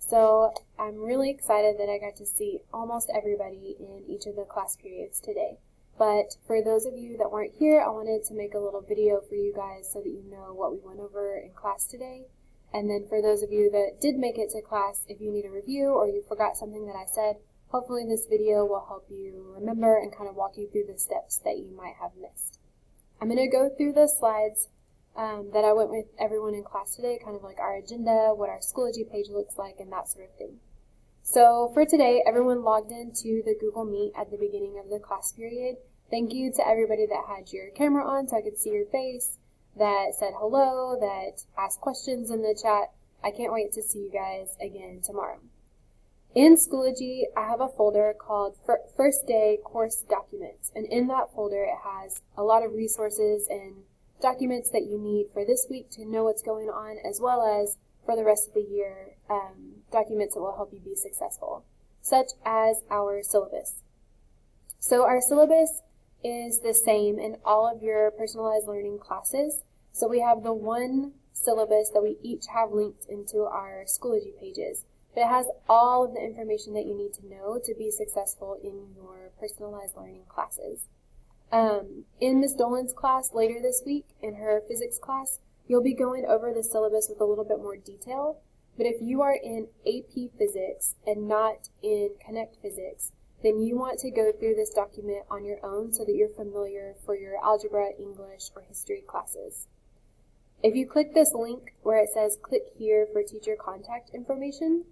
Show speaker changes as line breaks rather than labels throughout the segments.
So I'm really excited that I got to see almost everybody in each of the class periods today. But for those of you that weren't here, I wanted to make a little video for you guys so that you know what we went over in class today. And then for those of you that did make it to class, if you need a review or you forgot something that I said, hopefully this video will help you remember and kind of walk you through the steps that you might have missed. I'm going to go through the slides that I went with everyone in class today, kind of like our agenda, what our Schoology page looks like, and that sort of thing. So for today, everyone logged into the Google Meet at the beginning of the class period. Thank you to everybody that had your camera on so I could see your face, that said hello, that asked questions in the chat. I can't wait to see you guys again tomorrow. In Schoology, I have a folder called First Day Course Documents, and in that folder it has a lot of resources and documents that you need for this week to know what's going on, as well as for the rest of the year, documents that will help you be successful, such as our syllabus. So our syllabus is the same in all of your personalized learning classes. So we have the one syllabus that we each have linked into our Schoology pages. But it has all of the information that you need to know to be successful in your personalized learning classes. In Ms. Dolan's class later this week, in her physics class, you'll be going over the syllabus with a little bit more detail. But if you are in AP Physics and not in Connect Physics, then you want to go through this document on your own so that you're familiar for your algebra, English, or history classes. If you click this link where it says click here for teacher contact information,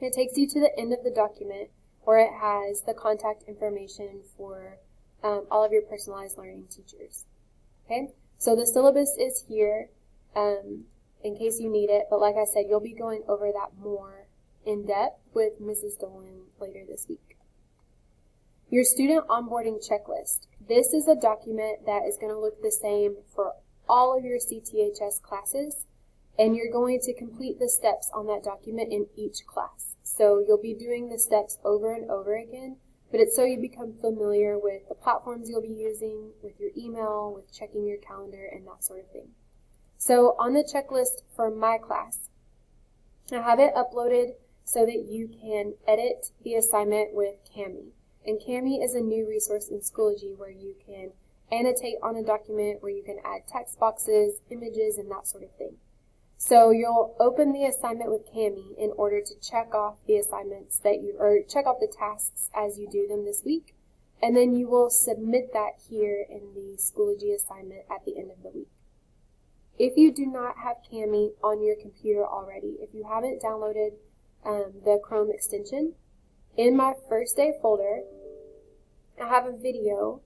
it takes you to the end of the document where it has the contact information for all of your personalized learning teachers. Okay, so the syllabus is here in case you need it, but like I said, you'll be going over that more in depth with Mrs. Dolan later this week. Your student onboarding checklist. This is a document that is going to look the same for all of your CTHS classes, and you're going to complete the steps on that document in each class. So you'll be doing the steps over and over again, but it's so you become familiar with the platforms you'll be using, with your email, with checking your calendar, and that sort of thing. So on the checklist for my class, I have it uploaded so that you can edit the assignment with Kami. And Kami is a new resource in Schoology where you can annotate on a document, where you can add text boxes, images, and that sort of thing. So you'll open the assignment with Kami in order to check off the assignments check off the tasks as you do them this week, and then you will submit that here in the Schoology assignment at the end of the week. If you do not have Kami on your computer already, if you haven't downloaded the Chrome extension, in my First Day folder, I have a video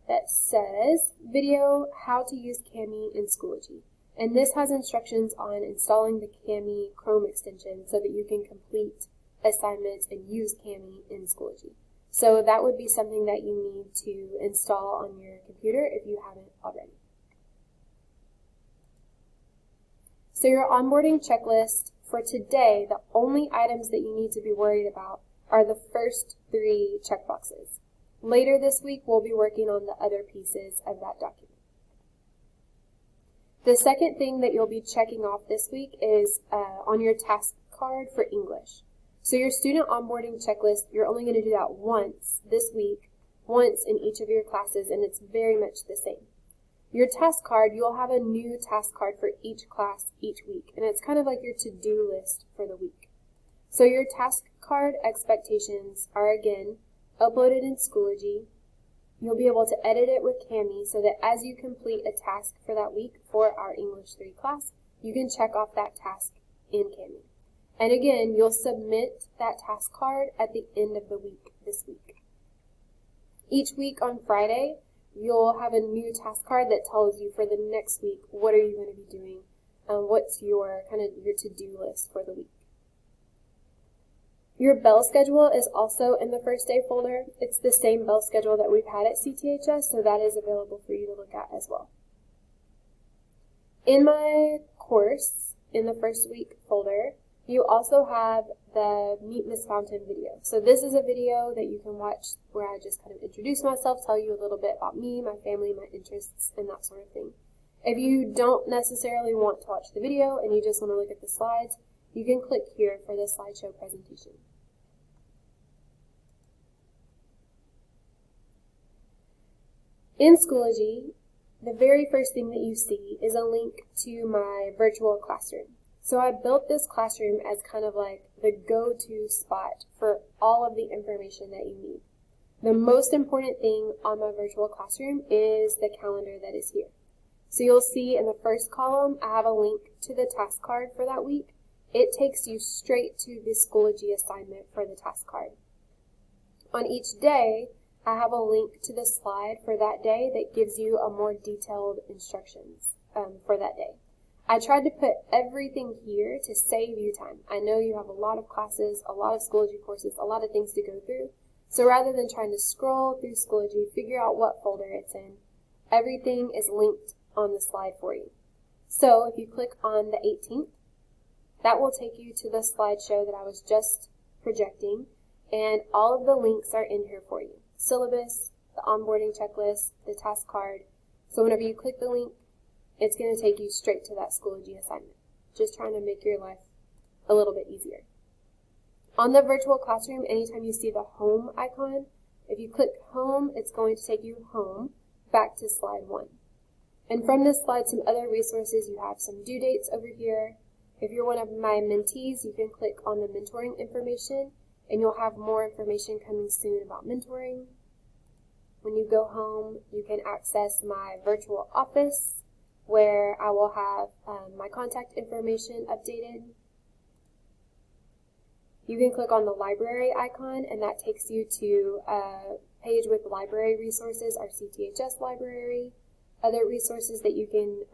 that says video how to use Kami in Schoology. And this has instructions on installing the Kami Chrome extension so that you can complete assignments and use Kami in Schoology. So that would be something that you need to install on your computer if you haven't already. So your onboarding checklist for today, the only items that you need to be worried about are the first 3 checkboxes. Later this week, we'll be working on the other pieces of that document. The second thing that you'll be checking off this week is on your task card for English. So your student onboarding checklist, you're only going to do that once this week, once in each of your classes, and it's very much the same. Your task card, you'll have a new task card for each class each week, and it's kind of like your to-do list for the week. So your task card expectations are, again, uploaded in Schoology. You'll be able to edit it with Kami so that as you complete a task for that week for our English 3 class, you can check off that task in Kami. And again, you'll submit that task card at the end of the week this week. Each week on Friday, you'll have a new task card that tells you for the next week, what are you going to be doing? What's your your to-do list for the week? Your bell schedule is also in the First Day folder. It's the same bell schedule that we've had at CTHS, so that is available for you to look at as well. In my course, in the first week folder, you also have the Meet Miss Fountain video. So this is a video that you can watch where I just kind of introduce myself, tell you a little bit about me, my family, my interests, and that sort of thing. If you don't necessarily want to watch the video and you just want to look at the slides, you can click here for the slideshow presentation. In Schoology, the very first thing that you see is a link to my virtual classroom. So I built this classroom as kind of like the go-to spot for all of the information that you need. The most important thing on my virtual classroom is the calendar that is here. So you'll see in the first column, I have a link to the task card for that week. It takes you straight to the Schoology assignment for the task card. On each day, I have a link to the slide for that day that gives you a more detailed instructions for that day. I tried to put everything here to save you time. I know you have a lot of classes, a lot of Schoology courses, a lot of things to go through. So rather than trying to scroll through Schoology, figure out what folder it's in, everything is linked on the slide for you. So if you click on the 18th, that will take you to the slideshow that I was just projecting, and all of the links are in here for you. Syllabus, the onboarding checklist, the task card. So whenever you click the link, it's going to take you straight to that Schoology assignment. Just trying to make your life a little bit easier. On the virtual classroom, anytime you see the home icon, if you click home, it's going to take you home back to slide 1. And from this slide, some other resources, you have some due dates over here. If you're one of my mentees, you can click on the mentoring information, and you'll have more information coming soon about mentoring. When you go home, you can access my virtual office, where I will have my contact information updated. You can click on the library icon, and that takes you to a page with library resources, our CTHS library, other resources that you can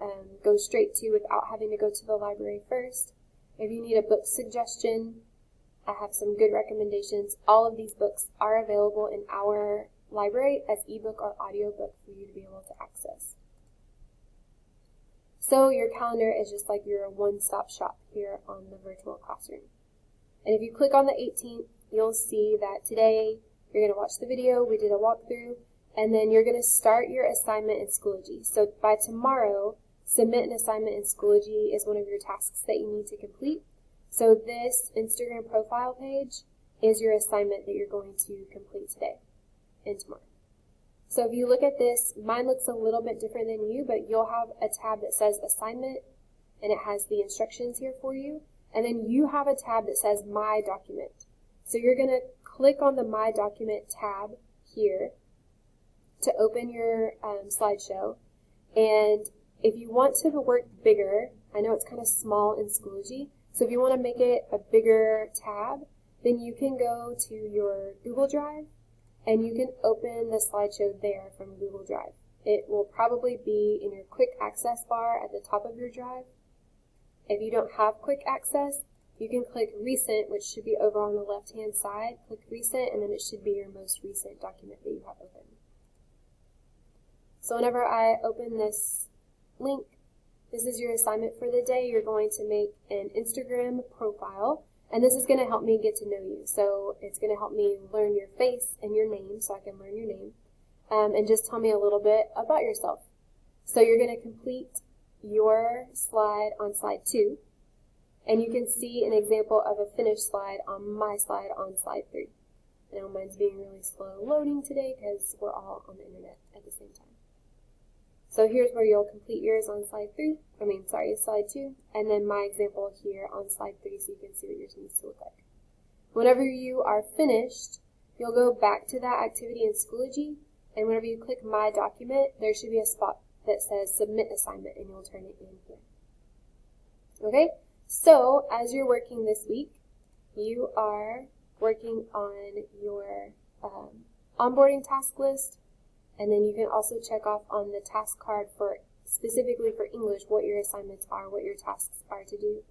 go straight to without having to go to the library first. If you need a book suggestion, I have some good recommendations. All of these books are available in our library as ebook or audiobook for you to be able to access. So your calendar is just like your one-stop shop here on the virtual classroom. And if you click on the 18th, you'll see that today you're going to watch the video, we did a walkthrough, and then you're going to start your assignment in Schoology. So by tomorrow, submit an assignment in Schoology is one of your tasks that you need to complete. So this Instagram profile page is your assignment that you're going to complete today and tomorrow. So if you look at this, mine looks a little bit different than you, but you'll have a tab that says assignment, and it has the instructions here for you. And then you have a tab that says My Document. So you're going to click on the My Document tab here to open your slideshow. And if you want to work bigger, I know it's kind of small in Schoology, so if you want to make it a bigger tab, then you can go to your Google Drive and you can open the slideshow there from Google Drive. It will probably be in your quick access bar at the top of your drive. If you don't have quick access, you can click Recent, which should be over on the left-hand side. Click Recent, and then it should be your most recent document that you have open. So whenever I open this link, this is your assignment for the day. You're going to make an Instagram profile, and this is going to help me get to know you. So it's going to help me learn your face and your name, so I can learn your name, and just tell me a little bit about yourself. So you're going to complete your slide on slide 2, and you can see an example of a finished slide on my slide on slide 3. I know mine's being really slow loading today because we're all on the internet at the same time. So here's where you'll complete yours on slide 2, and then my example here on slide 3 so you can see what yours needs to look like. Whenever you are finished, you'll go back to that activity in Schoology, and whenever you click My Document, there should be a spot that says Submit Assignment, and you'll turn it in here. Okay, so as you're working this week, you are working on your onboarding task list, and then you can also check off on the task card for specifically for English what your assignments are, what your tasks are to do,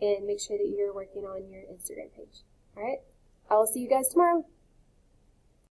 and make sure that you're working on your Instagram page. All right, I will see you guys tomorrow.